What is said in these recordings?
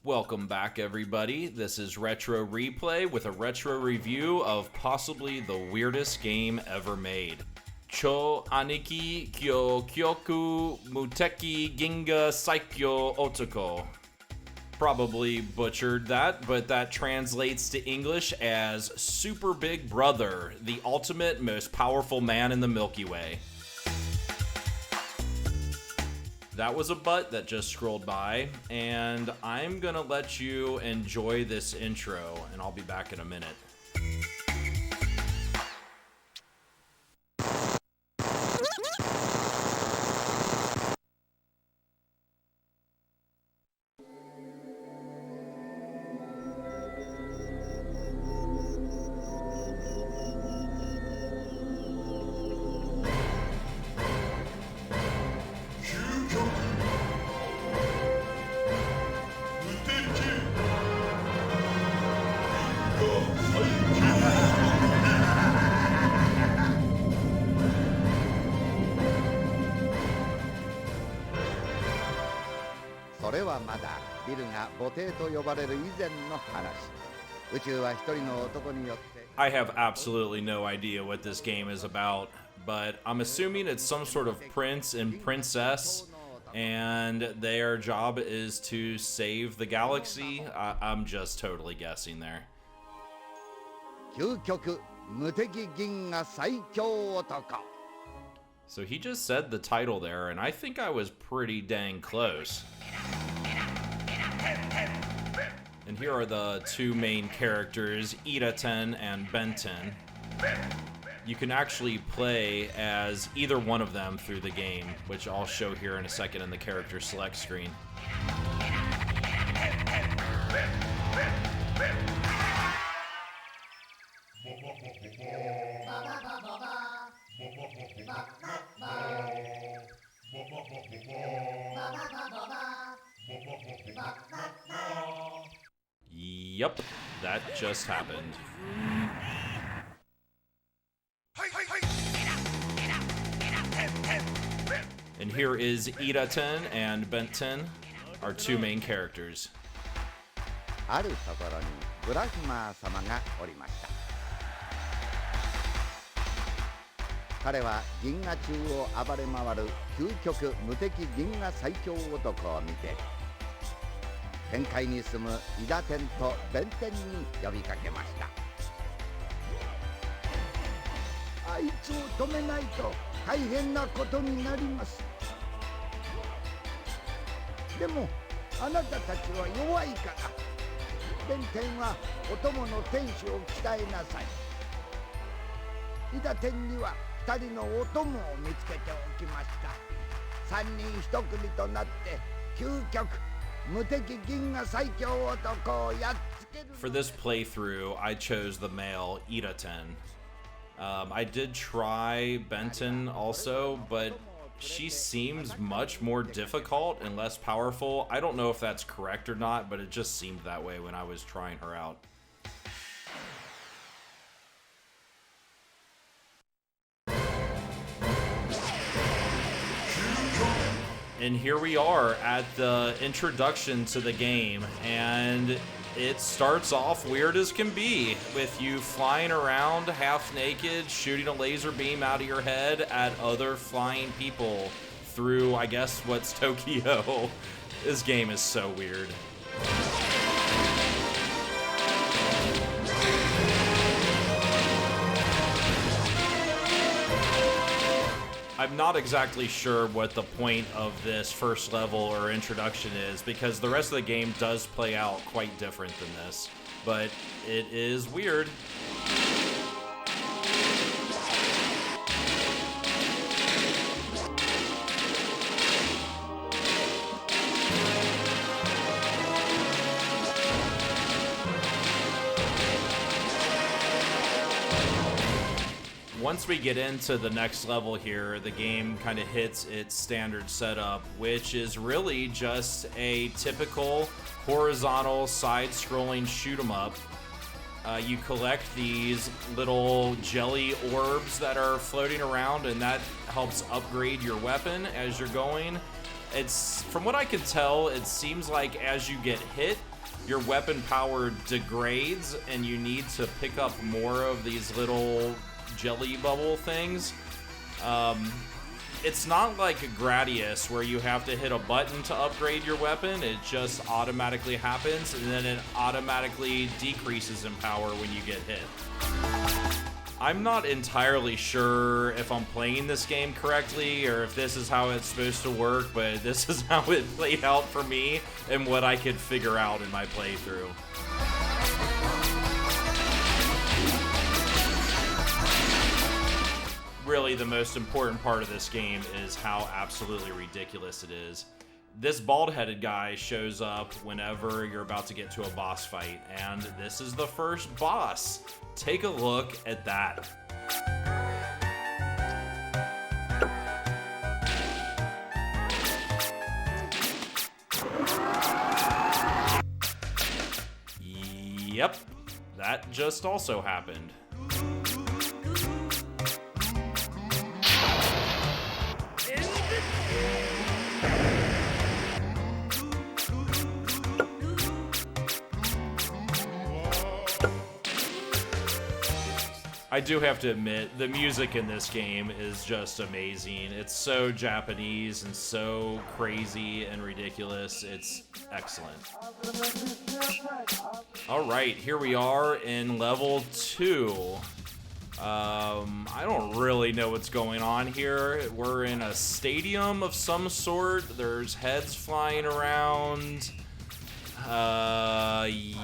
Welcome back, everybody. This is Retro Replay with a retro review of possibly the weirdest game ever made. Chou Aniki Kyuukyoku Muteki Ginga Saikyou Otoko. Probably butchered that, but that translates to English as Super Big Brother, the ultimate most powerful man in the Milky Way. That was a butt that just scrolled by, and I'm gonna let you enjoy this intro, and I'll be back in a minute. それはまだビルが母帝と呼ばれる以前の話。宇宙は一人の男によって。 I have absolutely no idea what this game is about, but I'm assuming it's some sort of prince and princess, and their job is to save the galaxy. I'm just totally guessing there. 究極無敵銀河最強男。 So he just said the title there, and I think I was pretty dang close. And here are the two main characters, Ida-ten and Ben-ten. You can actually play as either one of them through the game, which I'll show here in a second in the character select screen. Yep, that just happened. And here is Ida-ten and Ben-ten, our two main characters. あるところにブラヒマー様がおりました。彼は銀河中を暴れ回る究極無敵銀河最強男を見て、天界に住むイダテンとベンテンに呼びかけました。あいつを止めないと大変なことになります。でもあなたたちは弱いから、ベンテンはお供の天使を鍛えなさい。イダテンには2人のお供を見つけておきました。3人1組となって究極Muteki Ginga Saikyou Otokoをやっつける。 For this playthrough, I chose the male Ida-ten. I did try Ben-ten also, but she seems much more difficult and less powerful. I don't know if that's correct or not, but it just seemed that way when I was trying her out. And here we are at the introduction to the game, and it starts off weird as can be, with you flying around half naked, shooting a laser beam out of your head at other flying people through, I guess, what's Tokyo. This game is so weird. I'm not exactly sure what the point of this first level or introduction is, because the rest of the game does play out quite different than this, but it is weird. Once we get into the next level here, the game kind of hits its standard setup, which is really just a typical horizontal side-scrolling shoot-'em-up. You collect these little jelly orbs that are floating around, and that helps upgrade your weapon as you're going. It's, from what I can tell, it seems like as you get hit, your weapon power degrades and you need to pick up more of these little jelly bubble things. It's not like Gradius where you have to hit a button to upgrade your weapon. It just automatically happens, and then it automatically decreases in power when you get hit. I'm not entirely sure if I'm playing this game correctly or if this is how it's supposed to work, but this is how it played out for me and what I could figure out in my playthrough. Really, the most important part of this game is how absolutely ridiculous it is. This bald-headed guy shows up whenever you're about to get to a boss fight, and this is the first boss. Take a look at that. Yep, that just also happened. I do have to admit, the music in this game is just amazing. It's so Japanese and so crazy and ridiculous. It's excellent. Alright, here we are in level 2. I don't really know what's going on here. We're in a stadium of some sort. There's heads flying around.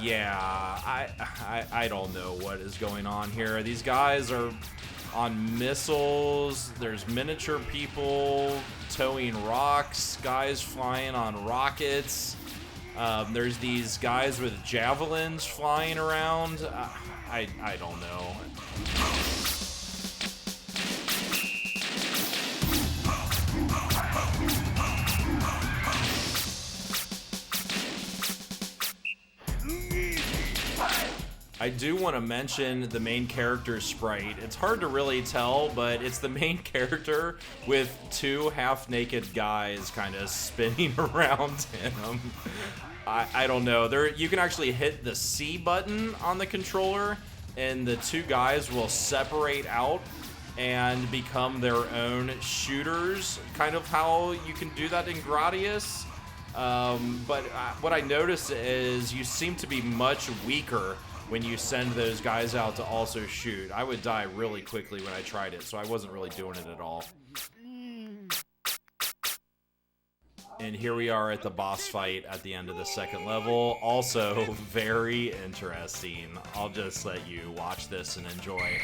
Yeah, I don't know what is going on here. These guys are on missiles. There's miniature people towing rocks, guys flying on rockets. There's these guys with javelins flying around. I don't know. I do want to mention the main character's sprite. It's hard to really tell, but it's the main character with two half-naked guys kind of spinning around him. I don't know. You can actually hit the C button on the controller, and the two guys will separate out and become their own shooters, kind of how you can do that in Gradius. But what I noticed is you seem to be much weaker when you send those guys out to also shoot. I would die really quickly when I tried it, so I wasn't really doing it at all. And here we are at the boss fight at the end of the second level. Also very interesting. I'll just let you watch this and enjoy.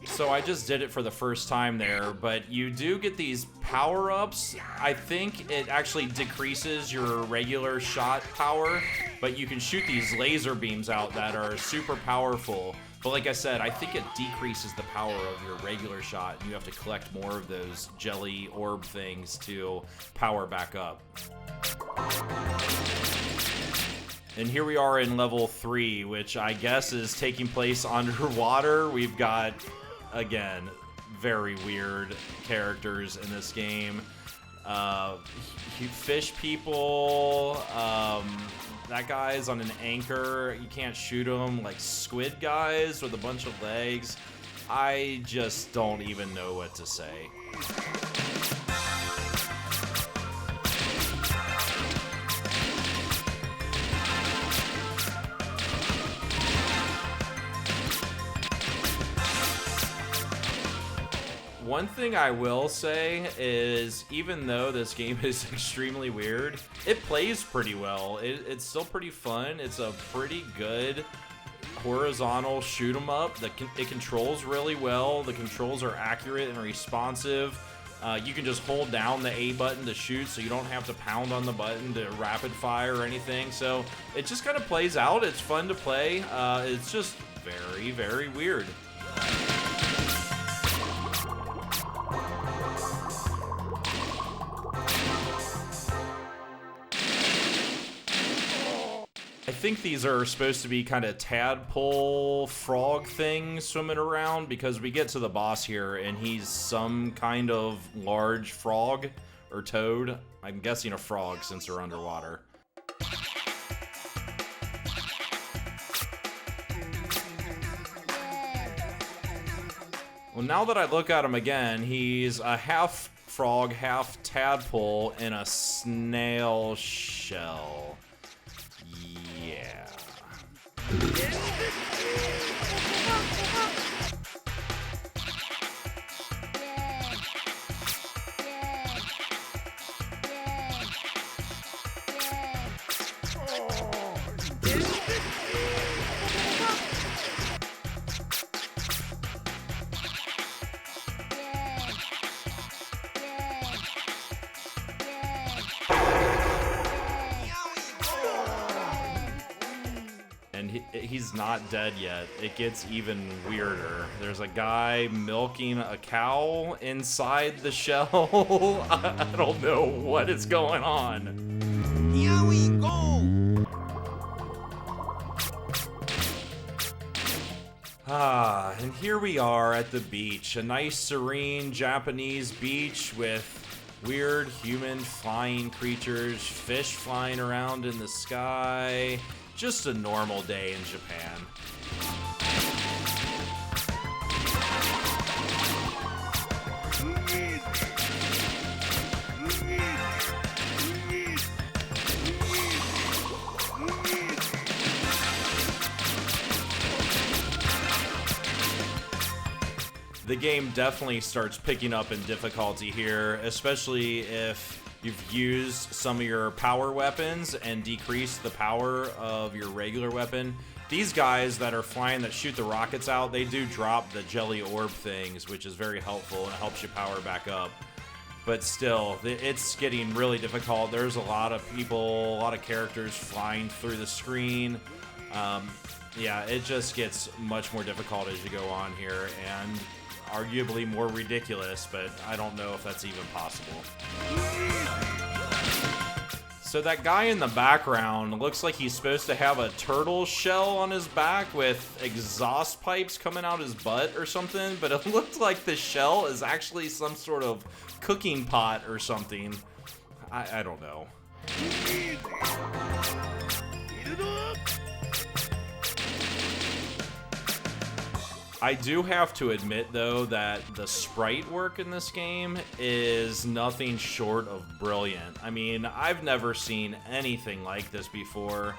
So I just did it for the first time there, but you do get these power-ups. I think it actually decreases your regular shot power, but you can shoot these laser beams out that are super powerful. But like I said, I think it decreases the power of your regular shot. You have to collect more of those jelly orb things to power back up. And here we are in level 3, which I guess is taking place underwater. We've got, again, very weird characters in this game. Fish people, that guy's on an anchor. You can't shoot him. Like squid guys with a bunch of legs. I just don't even know what to say. One thing I will say is, even though this game is extremely weird, it plays pretty well. It's still pretty fun. It's a pretty good horizontal shoot 'em up. It controls really well. The controls are accurate and responsive. You can just hold down the A button to shoot, so you don't have to pound on the button to rapid fire or anything. So it just kind of plays out. It's fun to play. It's just very, very weird. I think these are supposed to be kind of tadpole frog things swimming around, because we get to the boss here and he's some kind of large frog or toad. I'm guessing a frog since they're underwater. Well, now that I look at him again, he's a half frog, half tadpole in a snail shell. Yeah. He's not dead yet. It gets even weirder. There's a guy milking a cow inside the shell. I don't know what is going on. Here we go. And here we are at the beach. A nice, serene Japanese beach with weird human flying creatures, fish flying around in the sky. Just a normal day in Japan. The game definitely starts picking up in difficulty here, especially if you've used some of your power weapons and decreased the power of your regular weapon. These guys that are flying, that shoot the rockets out, they do drop the jelly orb things, which is very helpful and it helps you power back up. But still, it's getting really difficult. There's a lot of people, a lot of characters flying through the screen. Yeah, it just gets much more difficult as you go on here, and arguably more ridiculous, but I don't know if that's even possible. So that guy in the background looks like he's supposed to have a turtle shell on his back with exhaust pipes coming out his butt or something, but it looks like the shell is actually some sort of cooking pot or something. I don't know. I do have to admit, though, that the sprite work in this game is nothing short of brilliant. I mean, I've never seen anything like this before.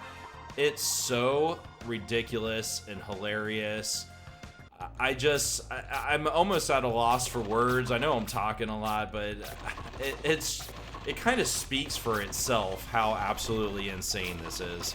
It's so ridiculous and hilarious. I'm almost at a loss for words. I know I'm talking a lot, but it kind of speaks for itself how absolutely insane this is.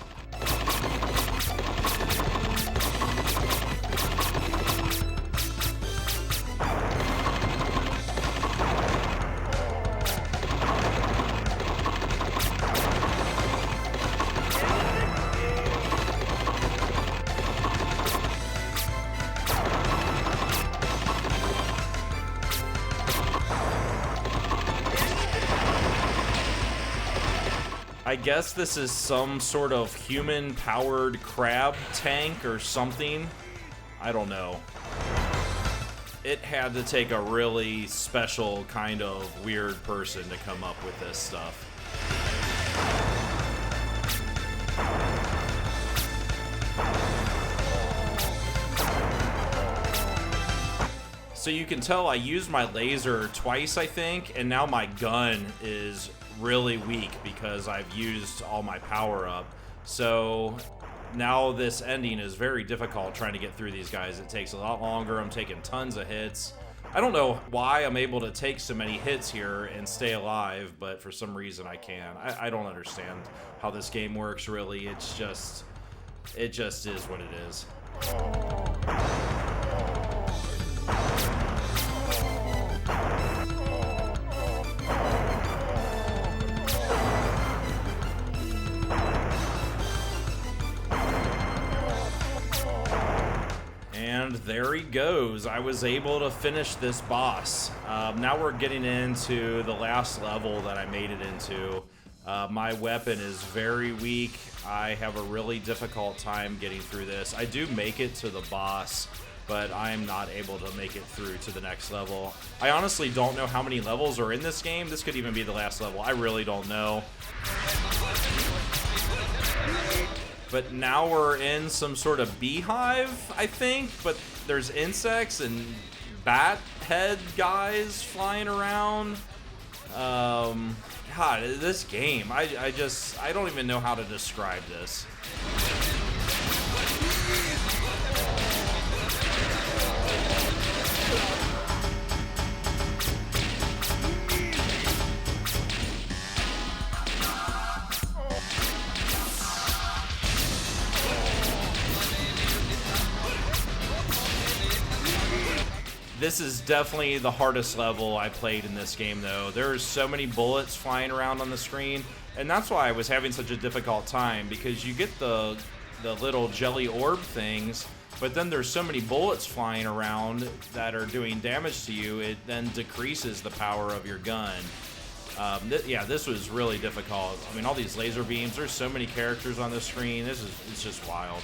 I guess this is some sort of human-powered crab tank or something. I don't know. It had to take a really special kind of weird person to come up with this stuff. So you can tell I used my laser twice, I think, and now my gun is really weak because I've used all my power up. So now this ending is very difficult trying to get through these guys. It takes a lot longer. I'm taking tons of hits. I don't know why I'm able to take so many hits here and stay alive, but for some reason I can. I don't understand how this game works, really. It just is what it is. And there he goes. I was able to finish this boss. Now we're getting into the last level that I made it into. My weapon is very weak. I have a really difficult time getting through this. I do make it to the boss, but I'm not able to make it through to the next level. I honestly don't know how many levels are in this game. This could even be the last level. I really don't know. But now we're in some sort of beehive, I think, but there's insects and bat head guys flying around. God, this game, I don't even know how to describe this. This is definitely the hardest level I played in this game, though. There's so many bullets flying around on the screen, and that's why I was having such a difficult time, because you get the little jelly orb things, but then there's so many bullets flying around that are doing damage to you, it then decreases the power of your gun. Yeah, this was really difficult. I mean, all these laser beams, there's so many characters on the screen, it's just wild.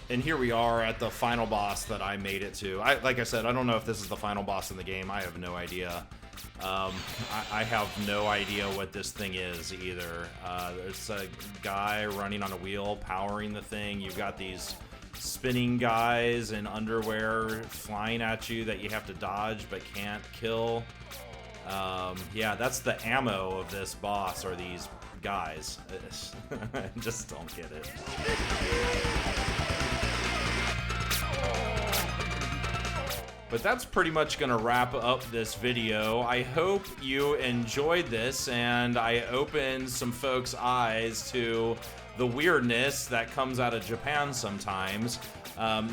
And here we are at the final boss that I made it to. Like I said, I don't know if this is the final boss in the game. I have no idea. I have no idea what this thing is either. There's a guy running on a wheel powering the thing. You've got these spinning guys in underwear flying at you that you have to dodge but can't kill. Yeah, that's the ammo of this boss, are these guys. I just don't get it. But that's pretty much going to wrap up this video. I hope you enjoyed this and I opened some folks' eyes to the weirdness that comes out of Japan sometimes.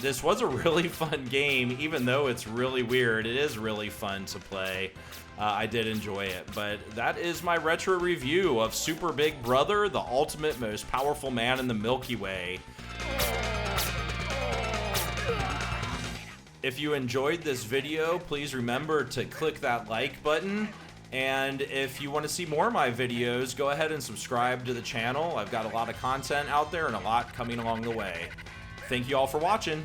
This was a really fun game, even though it's really weird. It is really fun to play. I did enjoy it, but that is my retro review of Super Big Brother, the ultimate most powerful man in the Milky Way. If you enjoyed this video, please remember to click that like button. And if you want to see more of my videos, go ahead and subscribe to the channel. I've got a lot of content out there and a lot coming along the way. Thank you all for watching.